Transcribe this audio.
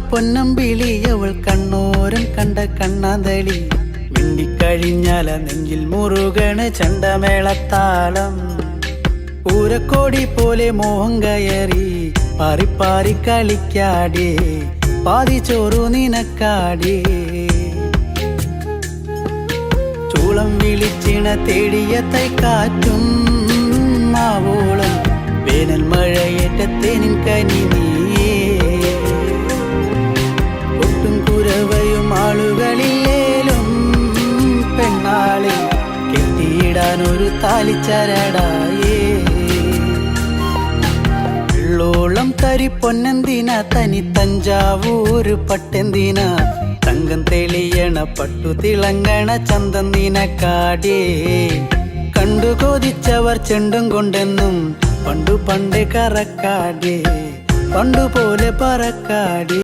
പൊന്നമ്പിളി അവൾ കണ്ണോരം കണ്ട കണ്ണാന്തളി മിണ്ടിക്കഴിഞ്ഞാല നെഞ്ചിൽ മുറുകണ് ചണ്ടമേളത്താളം പൂരക്കോടി പോലെ മോഹം കയറി പാറിപ്പാറി കളിക്കാടേ പാതി ചോറു നിനക്കാടേ ചൂളം വിളിച്ചിണ തേടിയ തൈക്കാറ്റും മാവോളം വേനൽ മഴയേറ്റത്തേനിൻ കനി നീയേ ഒട്ടും കുരവയും ആളുകളില്ലേലും പെണ്ണാളെ കെട്ടിയിടാൻ ഒരു താലിച്ചരടായേ വെള്ളോളം തരി പൊന്നെന്തിന തനി തഞ്ചാവൂര് പട്ടെന്തിന തങ്കം തെളിയണ പട്ടു തിളങ്ങണ ചന്തം നിനക്കാടേ കണ്ടു കൊതിച്ചവർ ചെണ്ടും കൊണ്ടെന്നും പണ്ടു പണ്ടേ കറക്കാടേ പണ്ടുപോലെ പറക്കാടേ.